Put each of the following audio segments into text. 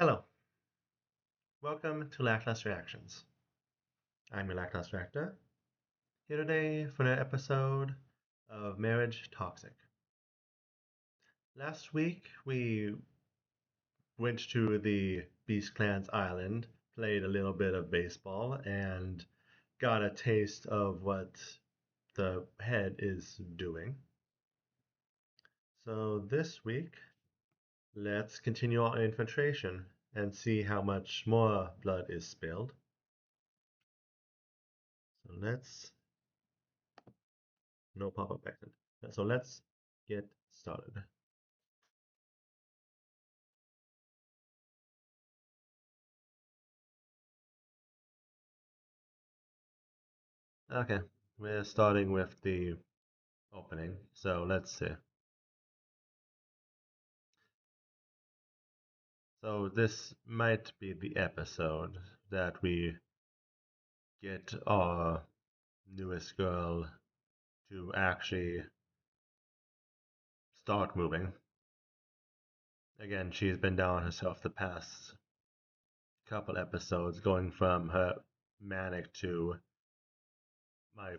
Hello, welcome to Lackluster Reactions. I'm your Lackluster Actor, here today for an episode of Marriage Toxic. Last week we went to the Beast Clans Island, played a little bit of baseball, and got a taste of what the head is doing. So this week, let's continue our infiltration and see how much more blood is spilled. So let's no pop-up exit. So let's get started. Okay, we're starting with the opening. So let's see. So this might be the episode that we get our newest girl to actually start moving. Again, she's been down herself the past couple episodes, going from her manic to my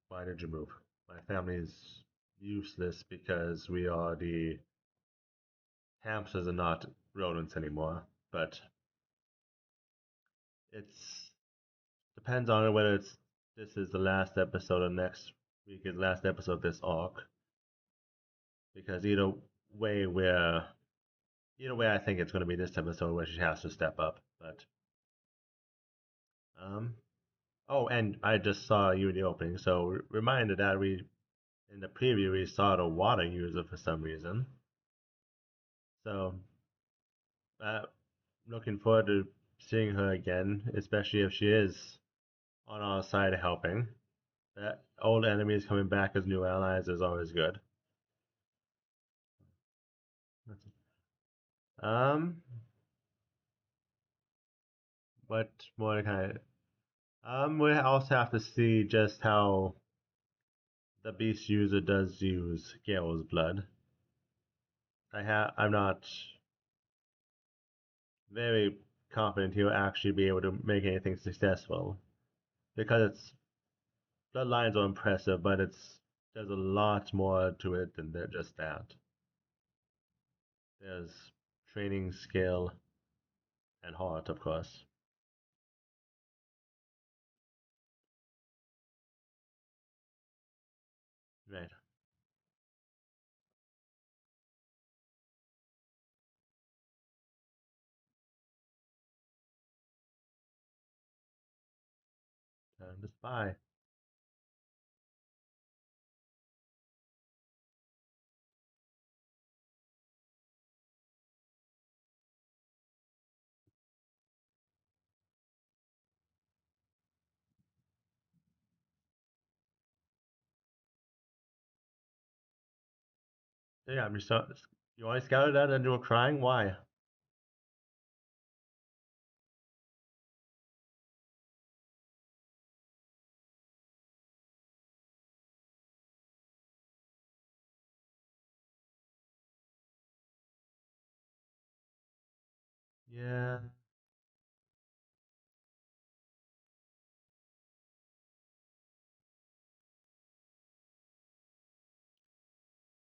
why did you move? My family's useless because we are the hamsters and not rodents anymore. But it's depends on whether this is the last episode or next week is the last episode of this arc. Because either way I think it's gonna be this episode where she has to step up. But um oh, and I just saw you in the opening, so reminded that we in the preview we saw the water user for some reason. So uh, looking forward to seeing her again, especially if she is on our side helping. That old enemies coming back as new allies is always good. Um, what more kind we also have to see just how the beast user does use Gale's blood. I'm not very confident he'll actually be able to make anything successful because its bloodlines are impressive, but there's a lot more to it than just that. There's training skill and heart, of course. Right. Time to spy. Yeah, I'm just you always scouted that and you were crying. Why? Yeah,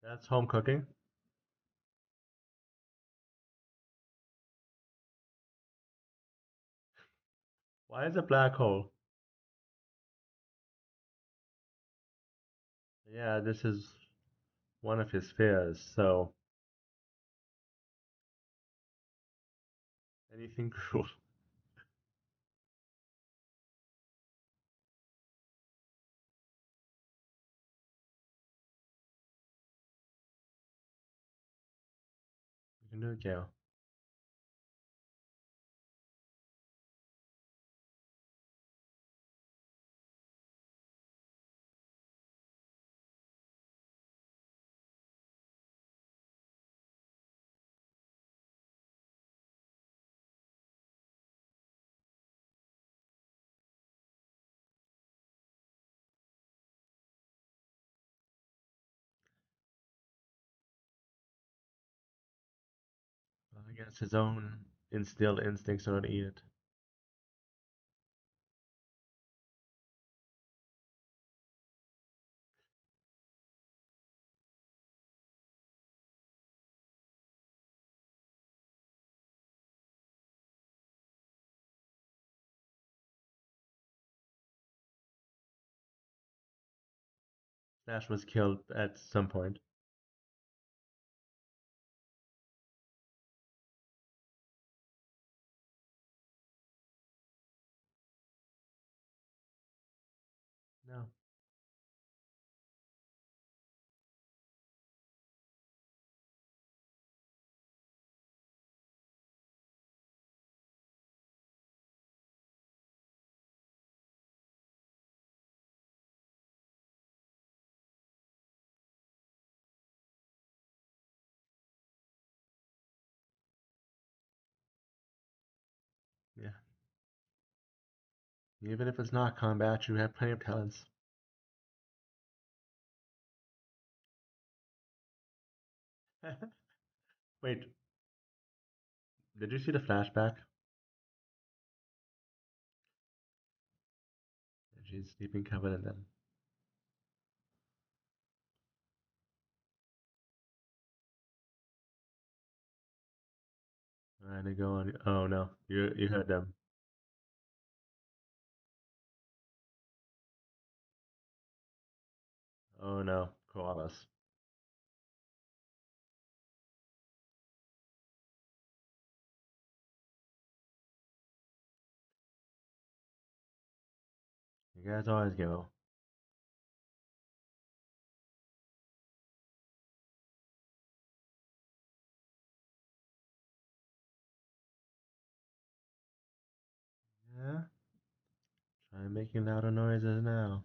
that's home cooking. Why is it black hole? Yeah, this is one of his fears. So anything cruel. You can do it, Gale. Against his own. instilled instincts on to eat it. Nash was killed at some point. No. Yeah. Even if it's not combat, you have plenty of talents. Wait, did you see the flashback? She's sleeping covered in them. Trying to go on. Oh no, you heard them. Oh no, koalas. You guys always go. Yeah. Try making louder noises now.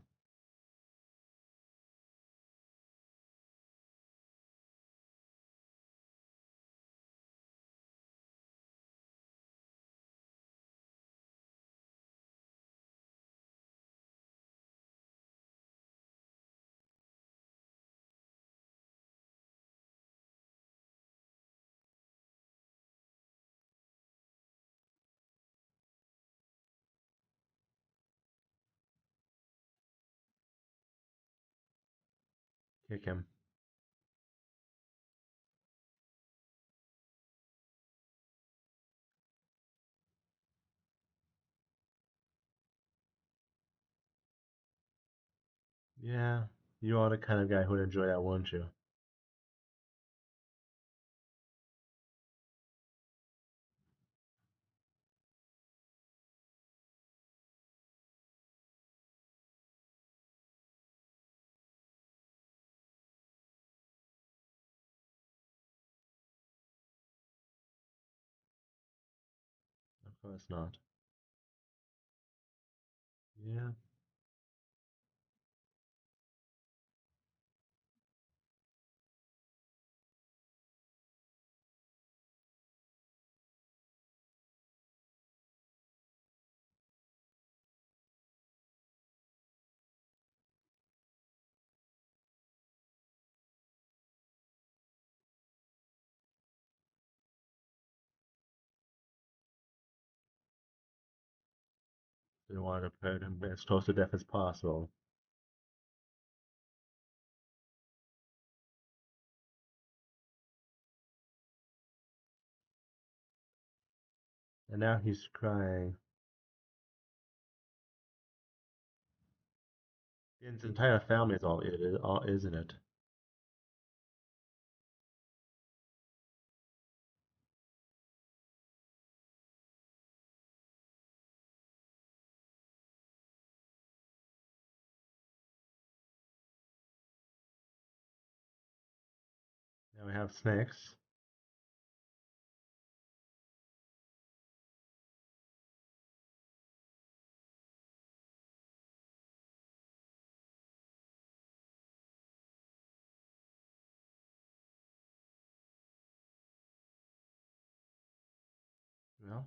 Kick him. Yeah. You are the kind of guy who would enjoy that, wouldn't you? Of course not. Yeah. They wanted to put him as close to death as possible. And now he's crying. His entire family is all, isn't it? Now we have snakes. Well,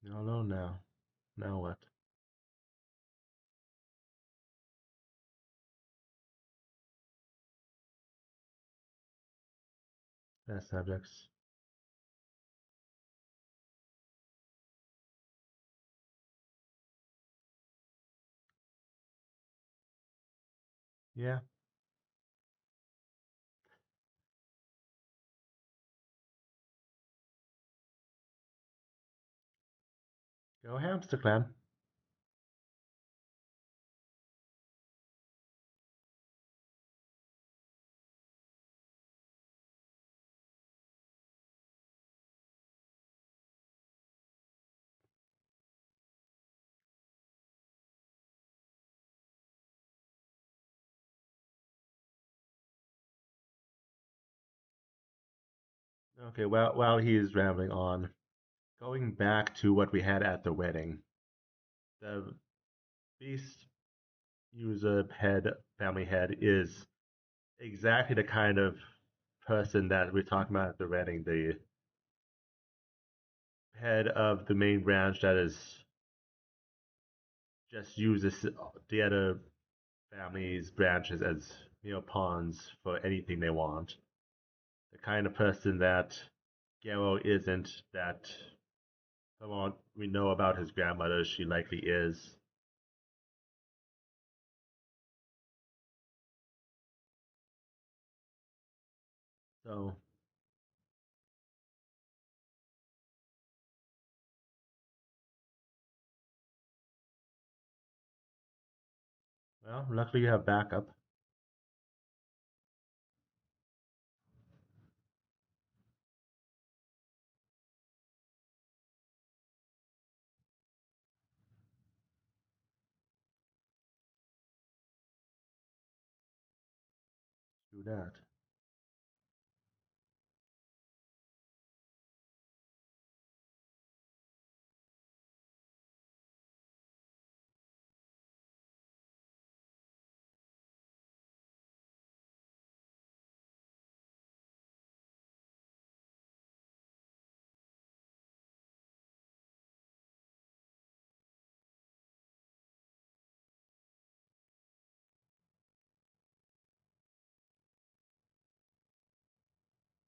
you're alone now. Now what? Test subjects. Yeah, go hamster clan. Okay, well, while he's rambling on, going back to what we had at the wedding, the beast user head, family head, is exactly the kind of person that we're talking about at the wedding. The head of the main branch that is just uses the other family's branches as pawns for anything they want. The kind of person that Gero isn't, that from what we know about his grandmother, she likely is. So, well, luckily you have backup. Do that.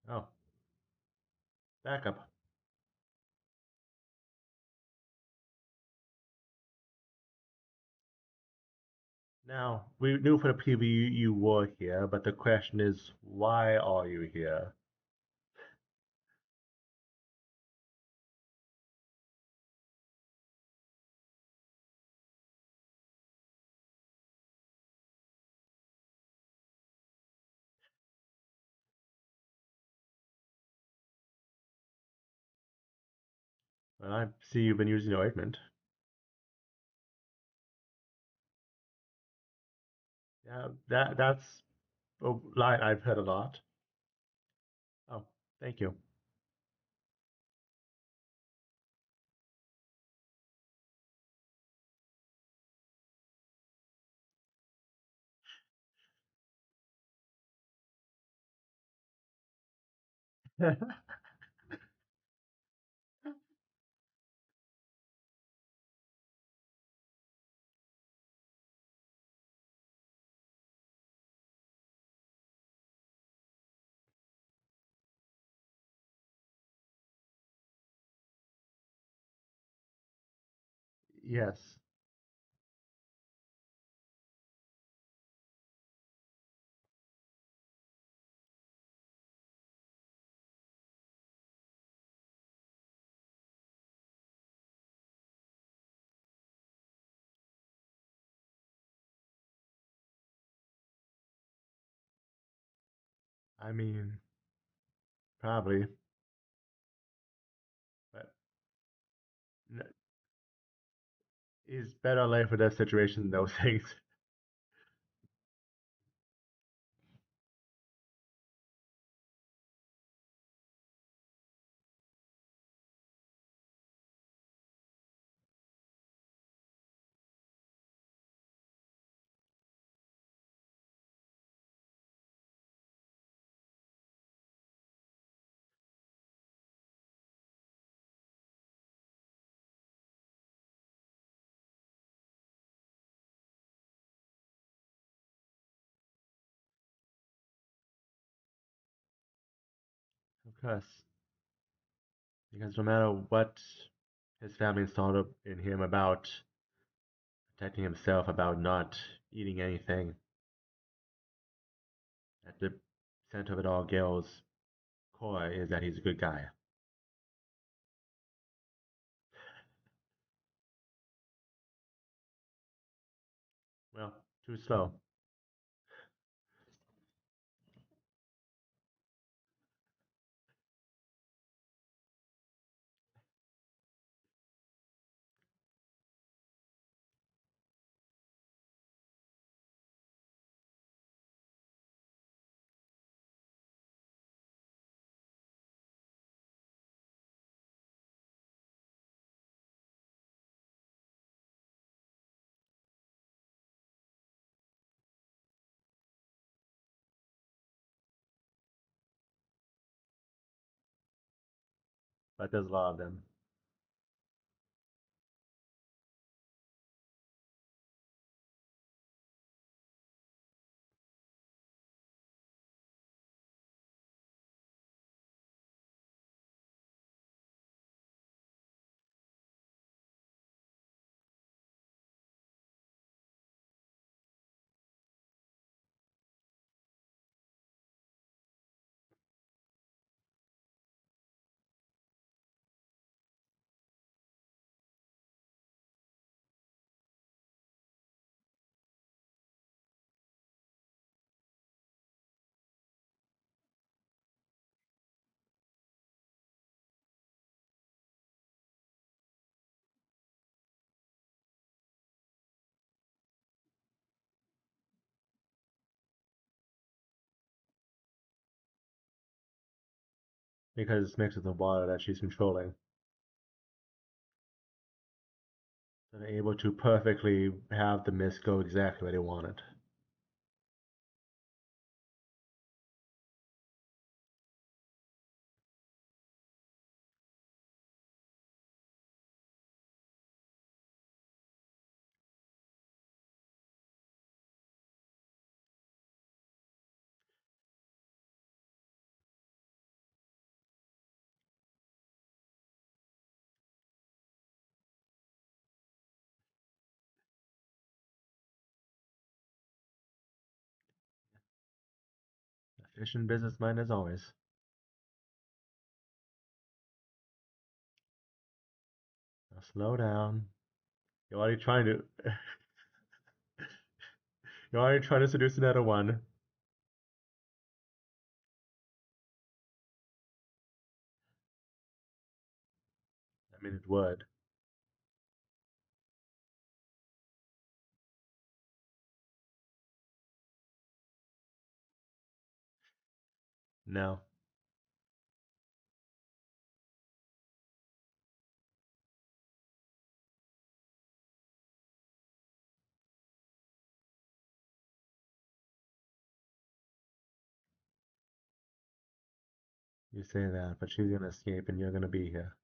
Oh, backup. Now, we knew for the preview you were here, but the question is, why are you here? Well, I see you've been using the ointment. Yeah, that's a line I've heard a lot. Oh, thank you. Yes, I mean, probably, but he's better alive for that situation than those things. Of course, because no matter what his family installed up in him about protecting himself, about not eating anything, At the center of it all, Gale's core is that he's a good guy. Well, too slow. But there's a lot of them. Because it's mixed with the water that she's controlling. So they're able to perfectly have the mist go exactly where they want it. Efficient businessman as always. Now slow down. You're already trying to you're already trying to seduce another one. I mean it would. No. You say that, but she's gonna escape and you're gonna be here.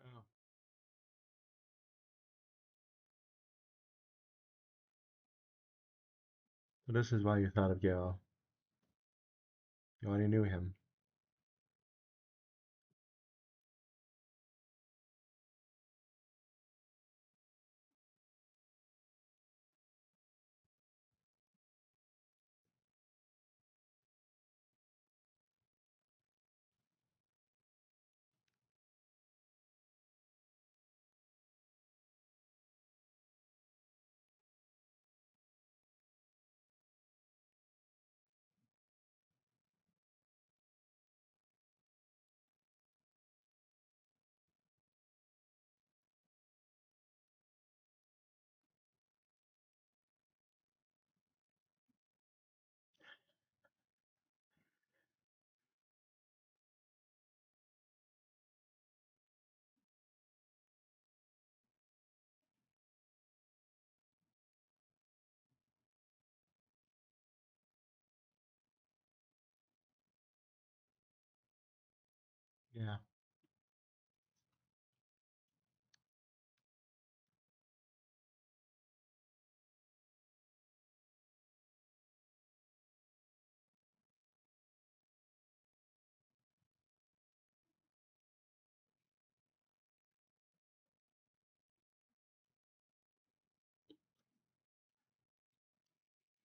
Oh. So this is why you thought of Gale. You already knew him. Yeah,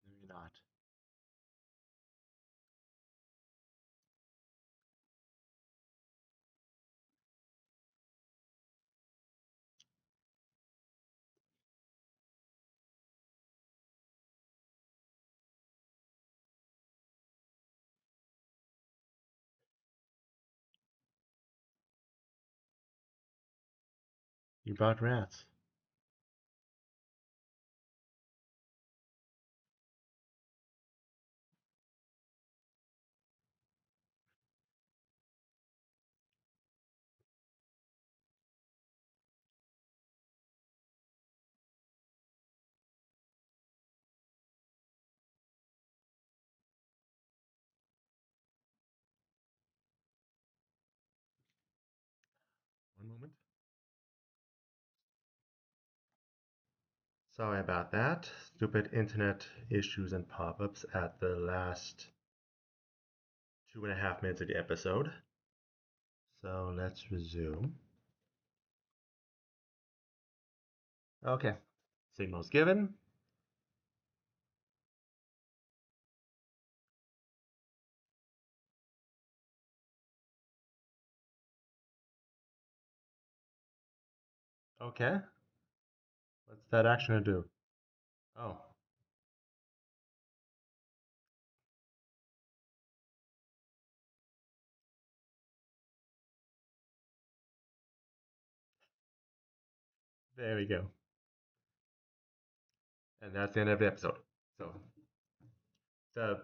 maybe not. You brought rats. 1 moment. Sorry about that. Stupid internet issues and pop-ups at the last 2.5 minutes of the episode. So let's resume. Okay. Signals given. Okay. What's that action gonna do? Oh, there we go. And that's the end of the episode. So the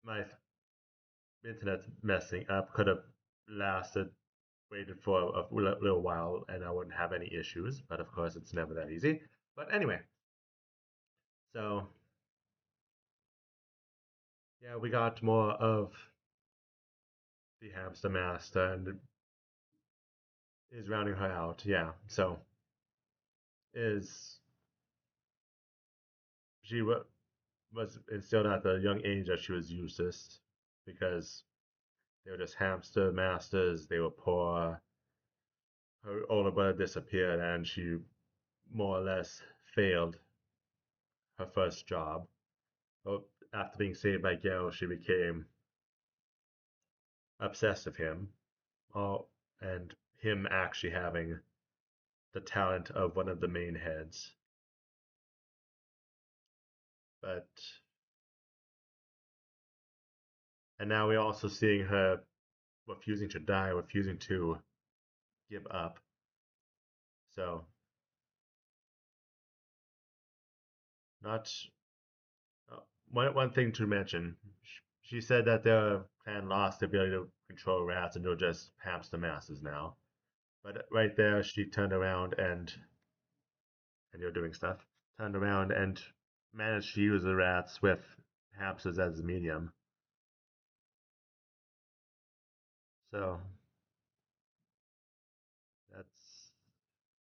my internet messing up could have lasted, waited for a little while, and I wouldn't have any issues. But of course, it's never that easy. But anyway, so yeah, we got more of the hamster master and is rounding her out. Yeah, so is she was instilled at the young age that she was useless because they were just hamster masters. They were poor. Her older brother disappeared, and she more or less failed her first job. Well, after being saved by Gale, she became obsessed with him. Oh, and him actually having the talent of one of the main heads. But and now we're also seeing her refusing to die, refusing to give up. So not uh, one thing to mention. She said that the clan lost the ability to control rats and they're just hamster masses now. But right there, she turned around and you're doing stuff. Turned around and managed to use the rats with hamsters as a medium. So that's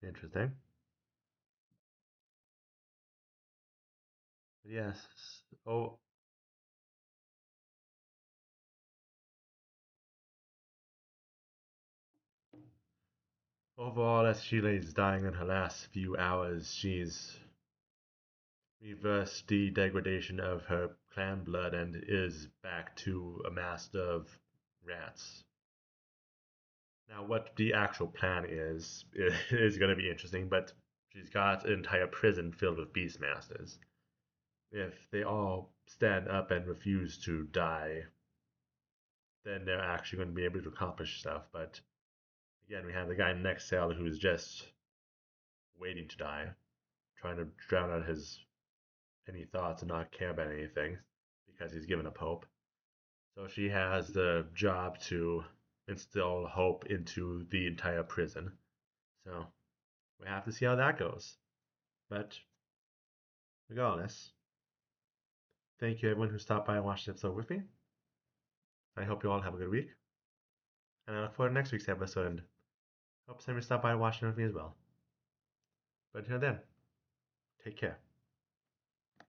interesting. But yes. Oh, overall, as she lays dying in her last few hours, she's reversed the degradation of her clan blood and is back to a master of rats. Now, what the actual plan is going to be interesting, but she's got an entire prison filled with beastmasters. If they all stand up and refuse to die, then they're actually going to be able to accomplish stuff. But again, we have the guy in the next cell who's just waiting to die, trying to drown out his any thoughts and not care about anything because he's given up hope. So she has the job to instill hope into the entire prison. So we have to see how that goes. But regardless, thank you everyone who stopped by and watched the episode with me. I hope you all have a good week, And I look forward to next week's episode. And hope somebody stop by and watch it with me as well. But until then, take care.